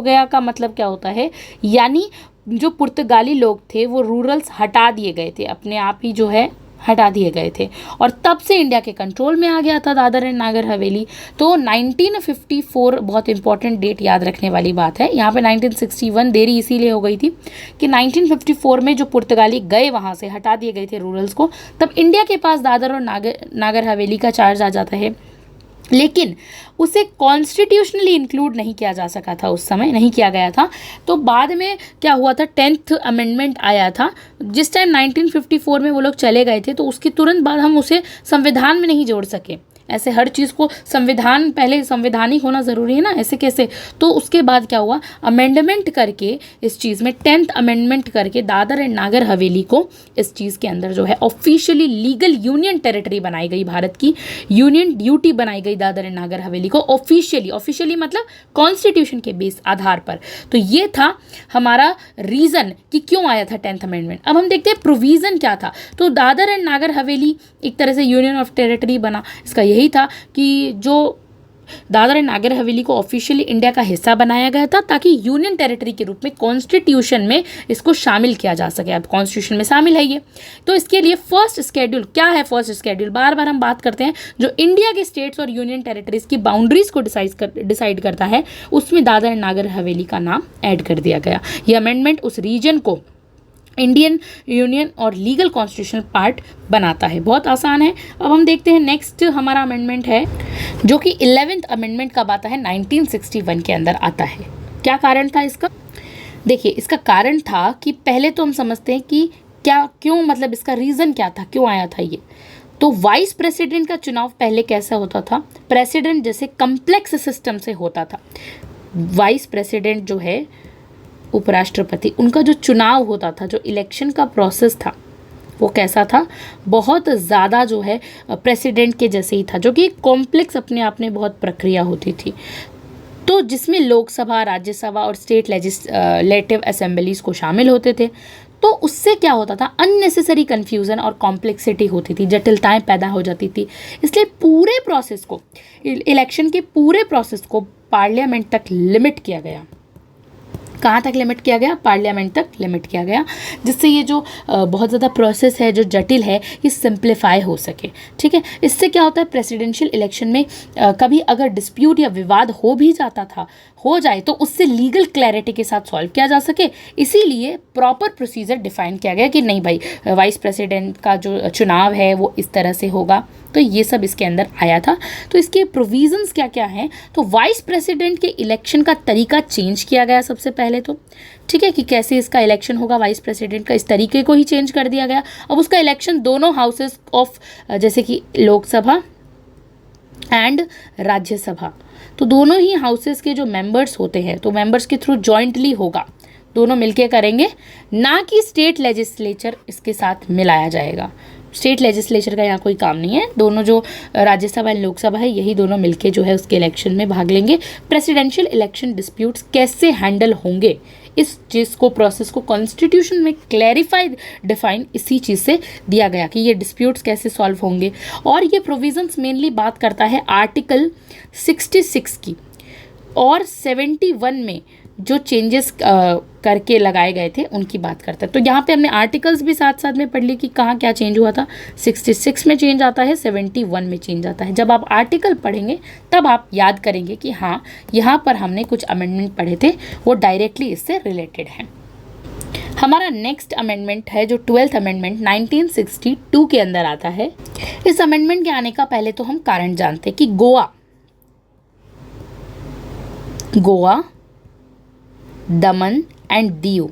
गया का मतलब क्या होता है, यानी जो पुर्तगाली लोग थे वो रूरल्स हटा दिए गए थे, अपने आप ही जो है हटा दिए गए थे, और तब से इंडिया के कंट्रोल में आ गया था दादर एंड नागर हवेली। तो 1954 बहुत इंपॉर्टेंट डेट याद रखने वाली बात है। यहाँ पे 1961 देरी इसीलिए हो गई थी कि 1954 में जो पुर्तगाली गए, वहाँ से हटा दिए गए थे रूरल्स को, तब इंडिया के पास दादर और नागर हवेली का चार्ज आ जाता है। लेकिन उसे कॉन्स्टिट्यूशनली इंक्लूड नहीं किया जा सका था, उस समय नहीं किया गया था। तो बाद में क्या हुआ था, 10th अमेंडमेंट आया था, जिस टाइम 1954 में वो लोग चले गए थे, तो उसके तुरंत बाद हम उसे संविधान में नहीं जोड़ सके। ऐसे हर चीज़ को संविधान, पहले संवैधानिक होना ज़रूरी है ना, ऐसे कैसे। तो उसके बाद क्या हुआ, अमेंडमेंट करके इस चीज़ में 10th अमेंडमेंट करके दादर एंड नागर हवेली को इस चीज़ के अंदर जो है ऑफिशियली लीगल यूनियन टेरिटरी बनाई गई, भारत की यूनियन ड्यूटी बनाई गई दादर एंड नागर हवेली को ऑफिशियली मतलब कॉन्स्टिट्यूशन के बेस आधार पर। तो ये था हमारा रीज़न कि क्यों आया था 10th अमेंडमेंट। अब हम देखते हैं प्रोविज़न क्या था। तो दादर एंड नागर हवेली एक तरह से यूनियन ऑफ टेरिटरी बना। इसका यही था कि जो दादर एंड नागर हवेली को ऑफिशियली इंडिया का हिस्सा बनाया गया था, ताकि यूनियन टेरिटरी के रूप में कॉन्स्टिट्यूशन में इसको शामिल किया जा सके। अब कॉन्स्टिट्यूशन में शामिल है ये, तो इसके लिए फर्स्ट स्केड्यूल क्या है, फर्स्ट स्केड्यूल बार बार हम बात करते हैं, जो इंडिया के स्टेट्स और यूनियन टेरिटरीज की बाउंड्रीज को डिसाइड करता है, उसमें दादर एंड नागर हवेली का नाम ऐड कर दिया गया। ये अमेंडमेंट उस रीजन को इंडियन यूनियन और लीगल कॉन्स्टिट्यूशनल पार्ट बनाता है। बहुत आसान है। अब हम देखते हैं नेक्स्ट हमारा अमेंडमेंट है, जो कि 11th अमेंडमेंट कब आता है, 1961 के अंदर आता है। क्या कारण था इसका, देखिए इसका कारण था कि पहले तो हम समझते हैं कि क्यों, मतलब इसका रीज़न क्या था, क्यों आया था ये। तो वाइस प्रेसिडेंट का चुनाव पहले कैसा होता था, प्रेसिडेंट जैसे कम्प्लेक्स सिस्टम से होता था। वाइस प्रेसिडेंट जो है उपराष्ट्रपति, उनका जो चुनाव होता था, जो इलेक्शन का प्रोसेस था, वो कैसा था, बहुत ज़्यादा जो है प्रेसिडेंट के जैसे ही था, जो कि कॉम्प्लेक्स अपने आप में बहुत प्रक्रिया होती थी। तो जिसमें लोकसभा, राज्यसभा और स्टेट लेजिस्लेटिव असेंबलीज को शामिल होते थे। तो उससे क्या होता था, अननेसेसरी कन्फ्यूज़न और कॉम्प्लेक्सिटी होती थी, जटिलताएं पैदा हो जाती थी। इसलिए पूरे प्रोसेस को, इलेक्शन के पूरे प्रोसेस को पार्लियामेंट तक लिमिट किया गया। कहाँ तक लिमिट किया गया, पार्लियामेंट तक लिमिट किया गया, जिससे ये जो बहुत ज़्यादा प्रोसेस है, जो जटिल है, ये सिंप्लीफाई हो सके। ठीक है, इससे क्या होता है, प्रेसिडेंशियल इलेक्शन में कभी अगर डिस्प्यूट या विवाद हो जाए तो उससे लीगल क्लैरिटी के साथ सॉल्व किया जा सके। इसीलिए प्रॉपर प्रोसीजर डिफाइन किया गया कि नहीं भाई, वाइस प्रेसिडेंट का जो चुनाव है वो इस तरह से होगा। तो ये सब इसके अंदर आया था। तो इसके प्रोविजंस क्या क्या हैं, तो वाइस प्रेसिडेंट के इलेक्शन का तरीका चेंज किया गया सबसे पहले तो। ठीक है, कि कैसे इसका इलेक्शन होगा वाइस प्रेसिडेंट का, इस तरीके को ही चेंज कर दिया गया। अब उसका इलेक्शन दोनों हाउसेस ऑफ, जैसे कि लोकसभा एंड राज्यसभा, तो दोनों ही हाउसेस के जो मेंबर्स होते हैं, तो मेंबर्स के थ्रू जॉइंटली होगा, दोनों मिलके करेंगे, ना कि स्टेट लेजिस्लेचर इसके साथ मिलाया जाएगा। स्टेट लेजिस्लेचर का यहाँ कोई काम नहीं है, दोनों जो राज्यसभा एंड लोकसभा है, यही दोनों मिलके जो है उसके इलेक्शन में भाग लेंगे। प्रेसिडेंशियल इलेक्शन डिस्प्यूट्स कैसे हैंडल होंगे, इस चीज़ को, प्रोसेस को कॉन्स्टिट्यूशन में क्लैरिफाइड, डिफाइन इसी चीज़ से दिया गया कि ये डिस्प्यूट्स कैसे सॉल्व होंगे। और ये प्रोविजंस मेनली बात करता है आर्टिकल 66 की, और 71 में जो चेंजेस करके लगाए गए थे उनकी बात करता है। तो यहाँ पे हमने आर्टिकल्स भी साथ साथ में पढ़ ली कि कहाँ क्या चेंज हुआ था। 66 में चेंज आता है, 71 में चेंज आता है। जब आप आर्टिकल पढ़ेंगे तब आप याद करेंगे कि हाँ, यहाँ पर हमने कुछ अमेंडमेंट पढ़े थे, वो डायरेक्टली इससे रिलेटेड हैं। हमारा नेक्स्ट अमेंडमेंट है जो 12th अमेंडमेंट 1962 के अंदर आता है। इस अमेंडमेंट के आने का पहले तो हम कारण जानते हैं कि गोवा, दमन and Diu,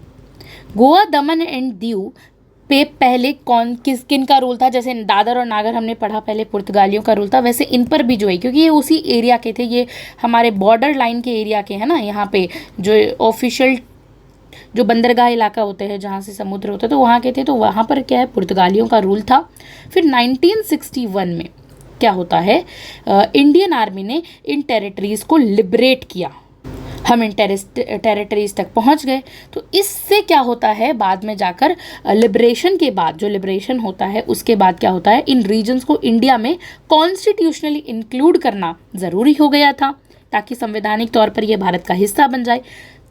Goa, Daman and Diu पे पहले किन का रूल था। जैसे दादर और नागर हमने पढ़ा पहले पुर्तगालियों का रूल था, वैसे इन पर भी जो है, क्योंकि ये उसी एरिया के थे, ये हमारे बॉर्डर लाइन के एरिया के हैं ना, यहाँ पे जो ऑफिशियल जो बंदरगाह इलाका होते हैं, जहाँ से समुद्र होता है, तो वहाँ के थे, तो वहाँ पर क्या है, पुर्तगालियों का रूल था। फिर 1961 में क्या होता है, इंडियन आर्मी ने इन टेरिटरीज़ को लिबरेट किया, हम इन टेरिटरीज तक पहुंच गए। तो इससे क्या होता है, बाद में जाकर लिबरेशन के बाद, जो लिबरेशन होता है उसके बाद क्या होता है, इन रीजन्स को इंडिया में कॉन्स्टिट्यूशनली इंक्लूड करना ज़रूरी हो गया था, ताकि संवैधानिक तौर पर यह भारत का हिस्सा बन जाए,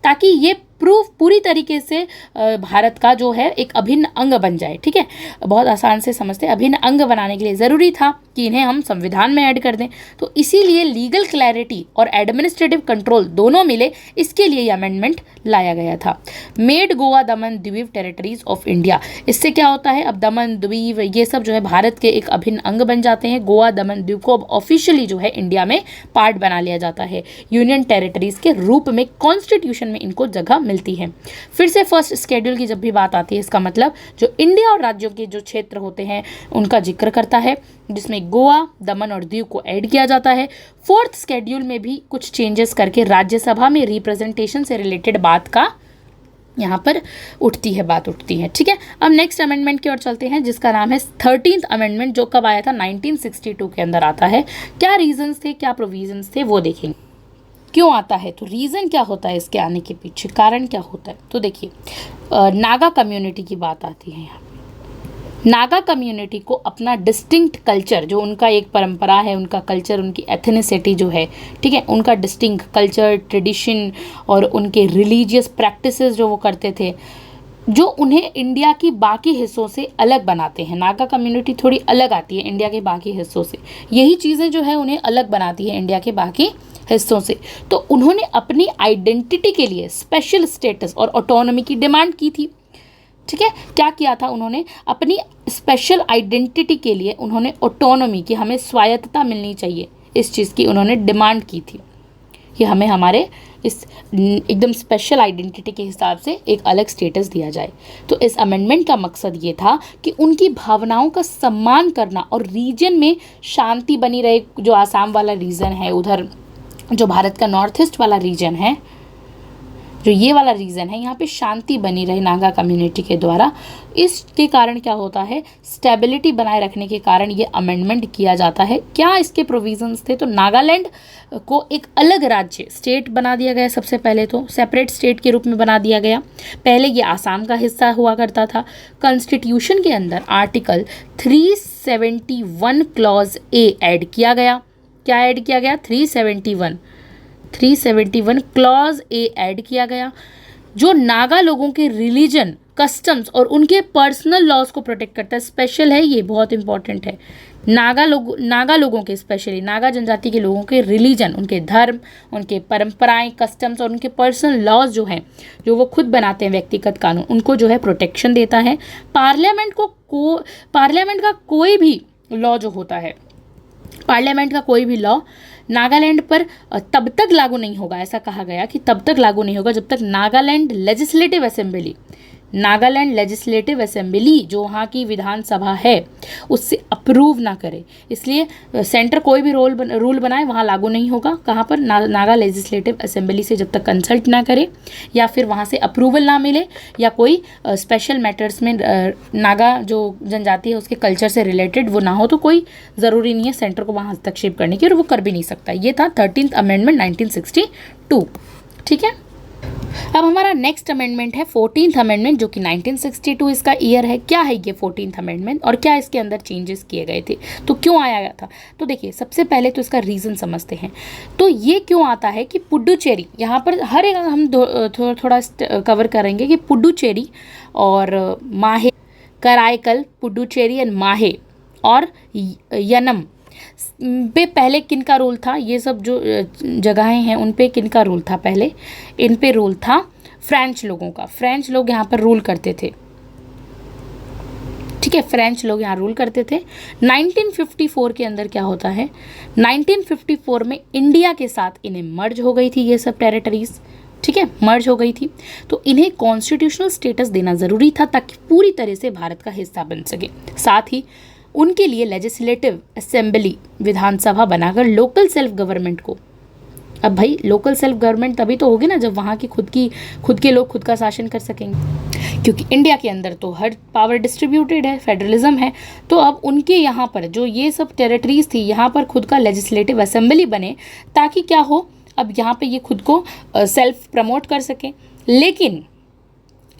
ताकि ये प्रूफ पूरी तरीके से भारत का जो है एक अभिन्न अंग बन जाए। ठीक है, बहुत आसान से समझते हैं, अभिन्न अंग बनाने के लिए ज़रूरी था कि इन्हें हम संविधान में ऐड कर दें। तो इसीलिए लीगल क्लैरिटी और एडमिनिस्ट्रेटिव कंट्रोल दोनों मिले, इसके लिए ये अमेंडमेंट लाया गया था। मेड गोवा, दमन, द्वीप टेरिटरीज ऑफ इंडिया, इससे क्या होता है, अब दमन, द्वीप ये सब जो है भारत के एक अभिन्न अंग बन जाते हैं। गोवा, दमन, द्वीप को अब ऑफिशियली जो है इंडिया में पार्ट बना लिया जाता है, यूनियन टेरिटरीज के रूप में कॉन्स्टिट्यूशन में इनको जगह मिलती है। फिर से फर्स्ट शेड्यूल की जब भी बात आती है, इसका मतलब जो इंडिया और राज्यों के जो क्षेत्र होते हैं उनका जिक्र करता है, जिसमें गोवा, दमन और दीव को ऐड किया जाता है। फोर्थ शेड्यूल में भी कुछ चेंजेस करके राज्यसभा में रिप्रेजेंटेशन से रिलेटेड बात का यहाँ पर बात उठती है। ठीक है, अब नेक्स्ट अमेंडमेंट की ओर चलते हैं, जिसका नाम है 13th अमेंडमेंट, जो कब आया था, 1962 के अंदर आता है। क्या रीजंस थे, क्या प्रोविजंस थे, वो देखेंगे। क्यों आता है, तो रीज़न क्या होता है इसके आने के पीछे, कारण क्या होता है। तो देखिए, नागा कम्युनिटी की बात आती है यहाँ। नागा कम्युनिटी को अपना डिस्टिंक्ट कल्चर, जो उनका एक परंपरा है, उनका कल्चर, उनकी एथनिसिटी जो है, ठीक है, उनका डिस्टिंक्ट कल्चर, ट्रेडिशन और उनके रिलीजियस प्रैक्टिसेस जो वो करते थे, जो उन्हें इंडिया की बाकी हिस्सों से अलग बनाते हैं। नागा कम्युनिटी थोड़ी अलग आती है इंडिया के बाकी हिस्सों से, यही चीज़ें जो है उन्हें अलग बनाती है इंडिया के बाकी हिस्सों से। तो उन्होंने अपनी आइडेंटिटी के लिए स्पेशल स्टेटस और ऑटोनॉमी की डिमांड की थी। ठीक है, क्या किया था उन्होंने, अपनी स्पेशल आइडेंटिटी के लिए उन्होंने ऑटोनॉमी की, हमें स्वायत्तता मिलनी चाहिए, इस चीज़ की उन्होंने डिमांड की थी। कि हमें हमारे इस एकदम स्पेशल आइडेंटिटी के हिसाब से एक अलग स्टेटस दिया जाए। तो इस अमेंडमेंट का मकसद ये था कि उनकी भावनाओं का सम्मान करना और रीजन में शांति बनी रहे। जो आसाम वाला रीजन है, उधर जो भारत का नॉर्थ ईस्ट वाला रीजन है, जो ये वाला रीजन है, यहाँ पे शांति बनी रहे नागा कम्युनिटी के द्वारा। इसके कारण क्या होता है, स्टेबिलिटी बनाए रखने के कारण ये अमेंडमेंट किया जाता है। क्या इसके प्रोविजंस थे, तो नागालैंड को एक अलग राज्य स्टेट बना दिया गया। सबसे पहले तो सेपरेट स्टेट के रूप में बना दिया गया। पहले ये आसाम का हिस्सा हुआ करता था। कॉन्स्टिट्यूशन के अंदर आर्टिकल 371 क्लॉज ए ऐड किया गया। क्या ऐड किया गया, 371 क्लॉज ए ऐड किया गया, जो नागा लोगों के रिलीजन, कस्टम्स और उनके पर्सनल लॉज को प्रोटेक्ट करता है। स्पेशल है, ये बहुत इंपॉर्टेंट है। नागा लोगों के, स्पेशली नागा जनजाति के लोगों के रिलीजन, उनके धर्म, उनके परंपराएं, कस्टम्स और उनके पर्सनल लॉज जो हैं, जो वो खुद बनाते हैं, व्यक्तिगत कानून, उनको जो है प्रोटेक्शन देता है। पार्लियामेंट का कोई भी लॉ जो होता है, पार्लियामेंट का कोई भी लॉ नागालैंड पर तब तक लागू नहीं होगा। ऐसा कहा गया कि तब तक लागू नहीं होगा जब तक नागालैंड लेजिस्लेटिव असेंबली जो वहाँ की विधानसभा है उससे अप्रूव ना करे। इसलिए सेंटर कोई भी रूल बनाए वहाँ लागू नहीं होगा। कहाँ पर, नागा लेजिस्लेटिव असेंबली से जब तक कंसल्ट ना करे या फिर वहाँ से अप्रूवल ना मिले या कोई स्पेशल मैटर्स में नागा जो जनजाति है उसके कल्चर से रिलेटेड वो ना हो, तो कोई ज़रूरी नहीं है सेंटर को वहाँ हस्तक्षेप करने की, और वो कर भी नहीं सकता। ये था 13th अमेंडमेंट 1962। ठीक है, अब हमारा नेक्स्ट अमेंडमेंट है 14th अमेंडमेंट, जो कि 1962 इसका ईयर है। क्या है ये 14th अमेंडमेंट और क्या इसके अंदर चेंजेस किए गए थे, तो क्यों आया गया था? तो देखिए, सबसे पहले तो इसका रीज़न समझते हैं। तो ये क्यों आता है कि पुडुचेरी, यहाँ पर हर एक हम थोड़ा कवर करेंगे कि पुडुचेरी और माहे, कराईकल, पुडुचेरी एंड माहे और यनम पे पहले किनका रूल था। ये सब जो जगहें हैं उन पे किनका रूल था पहले? इन पे रूल था फ्रेंच लोगों का। फ्रेंच लोग यहाँ पर रूल करते थे। ठीक है, फ्रेंच लोग यहाँ रूल करते थे। 1954 के अंदर क्या होता है, 1954 में इंडिया के साथ इन्हें मर्ज हो गई थी ये सब टेरिटरीज। ठीक है, मर्ज हो गई थी, तो इन्हें कॉन्स्टिट्यूशनल स्टेटस देना ज़रूरी था ताकि पूरी तरह से भारत का हिस्सा बन सके। साथ ही उनके लिए लेजिस्लेटिव असेंबली, विधानसभा बनाकर लोकल सेल्फ गवर्नमेंट को, अब भाई लोकल सेल्फ गवर्नमेंट तभी तो होगी ना जब वहाँ की खुद के लोग खुद का शासन कर सकेंगे, क्योंकि इंडिया के अंदर तो हर पावर डिस्ट्रीब्यूटेड है, फेडरलिज्म है। तो अब उनके यहाँ पर जो ये सब टेरिटरीज थी, यहाँ पर खुद का लेजिस्लेटिव असेंबली बने ताकि क्या हो, अब यहाँ पे ये खुद को सेल्फ प्रमोट कर सकें। लेकिन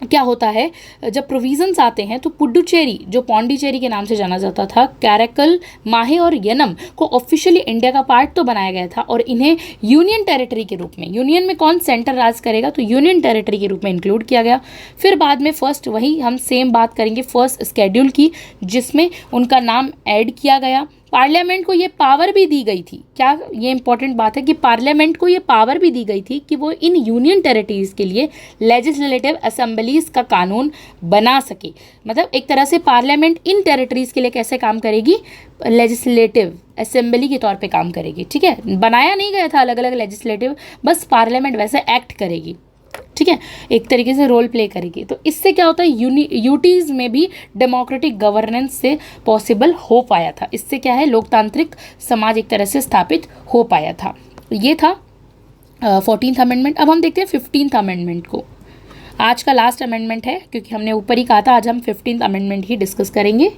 क्या होता है, जब प्रोविजंस आते हैं तो पुडुचेरी, जो पौंडीचेरी के नाम से जाना जाता था, कैरेकल, माहे और यनम को ऑफिशियली इंडिया का पार्ट तो बनाया गया था और इन्हें यूनियन टेरिटरी के रूप में, यूनियन में कौन सेंटर राज करेगा, तो यूनियन टेरिटरी के रूप में इंक्लूड किया गया। फिर बाद में फर्स्ट, वही हम सेम बात करेंगे, फर्स्ट स्केड्यूल की, जिसमें उनका नाम ऐड किया गया। पार्लियामेंट को ये पावर भी दी गई थी, क्या ये इंपॉर्टेंट बात है कि पार्लियामेंट को ये पावर भी दी गई थी कि वो इन यूनियन टेरिटरीज के लिए लेजिस्लेटिव असेंबलीज का कानून बना सके। मतलब एक तरह से पार्लियामेंट इन टेरिटरीज के लिए कैसे काम करेगी, लेजिस्लेटिव असेंबली के तौर पे काम करेगी। ठीक है, बनाया नहीं गया था अलग अलग लेजिस्लेटिव, बस पार्लियामेंट वैसे एक्ट करेगी। ठीक है, एक तरीके से रोल प्ले करेगी। तो इससे क्या होता है, यूटीज़ में भी डेमोक्रेटिक गवर्नेंस से पॉसिबल हो पाया था। इससे क्या है, लोकतांत्रिक समाज एक तरह से स्थापित हो पाया था। ये था 14th अमेंडमेंट। अब हम देखते हैं 15th अमेंडमेंट को। आज का लास्ट अमेंडमेंट है, क्योंकि हमने ऊपर ही कहा था आज हम 15th अमेंडमेंट ही डिस्कस करेंगे।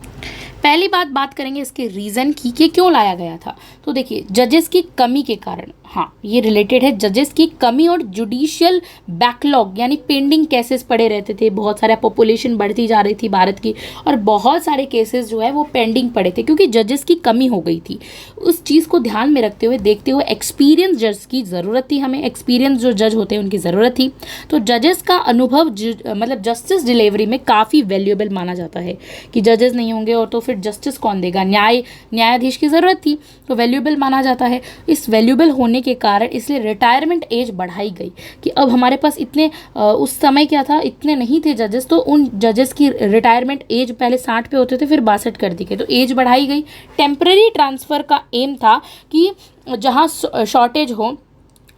पहली बात करेंगे इसके रीज़न की कि क्यों लाया गया था। तो देखिए, जजेस की कमी के कारण, हाँ ये रिलेटेड है, जजेस की कमी और जुडिशियल बैकलॉग, यानी पेंडिंग केसेस पड़े रहते थे। बहुत सारा पॉपुलेशन बढ़ती जा रही थी भारत की, और बहुत सारे केसेस जो है वो पेंडिंग पड़े थे क्योंकि जजेस की कमी हो गई थी। उस चीज़ को ध्यान में रखते हुए, देखते हुए, एक्सपीरियंस जज की ज़रूरत थी हमें, एक्सपीरियंस जो जज होते हैं उनकी ज़रूरत थी। तो जजेस का अनुभव मतलब जस्टिस डिलीवरी में काफ़ी वैल्यूएबल माना जाता है कि जजेस नहीं होंगे और तो फिर जस्टिस कौन देगा, न्यायाधीश की ज़रूरत थी, तो वैल्यूएबल माना जाता है। इस वैल्यूएबल होने के कारण इसलिए रिटायरमेंट एज बढ़ाई गई कि अब हमारे पास इतने उस समय क्या था, इतने नहीं थे जजेस, तो उन जजेस की रिटायरमेंट एज पहले 60 पे होते थे, फिर 62 कर दी गई, तो एज बढ़ाई गई। टेम्पररी ट्रांसफ़र का एम था कि जहाँ शॉर्टेज हो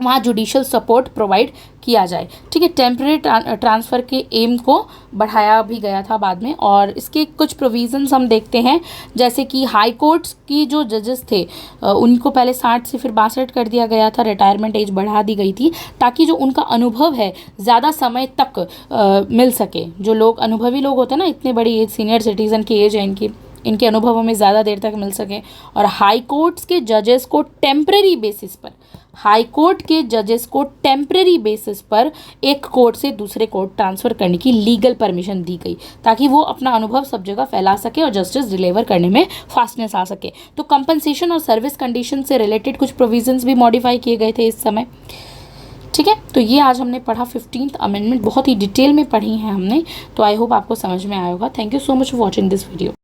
वहाँ जुडिशल सपोर्ट प्रोवाइड किया जाए। ठीक है, टेम्परेरी ट्रांसफ़र के एम को बढ़ाया भी गया था बाद में। और इसके कुछ प्रोविज़न्स हम देखते हैं, जैसे कि हाई कोर्ट्स की जो जजेस थे उनको पहले 60 से फिर 62 कर दिया गया था, रिटायरमेंट एज बढ़ा दी गई थी, ताकि जो उनका अनुभव है ज़्यादा समय तक मिल सके। जो लोग अनुभवी लोग होते हैं ना, इतने बड़ी एज, सीनियर सिटीज़न की एज है इनके अनुभव हमें ज़्यादा देर तक मिल सके। और हाई कोर्ट्स के जजेस को टेम्परेरी बेसिस पर, हाई कोर्ट के जजेस को टेम्परेरी बेसिस पर एक कोर्ट से दूसरे कोर्ट ट्रांसफ़र करने की लीगल परमिशन दी गई, ताकि वो अपना अनुभव सब जगह फैला सके और जस्टिस डिलीवर करने में फास्टनेस आ सके। तो कंपनसेशन और सर्विस कंडीशन से रिलेटेड कुछ प्रोविजंस भी मॉडिफाई किए गए थे इस समय। ठीक है, तो ये आज हमने पढ़ा 15th अमेंडमेंट, बहुत ही डिटेल में पढ़ी है हमने। तो आई होप आपको समझ में आया होगा। Thank you so much for watching this video.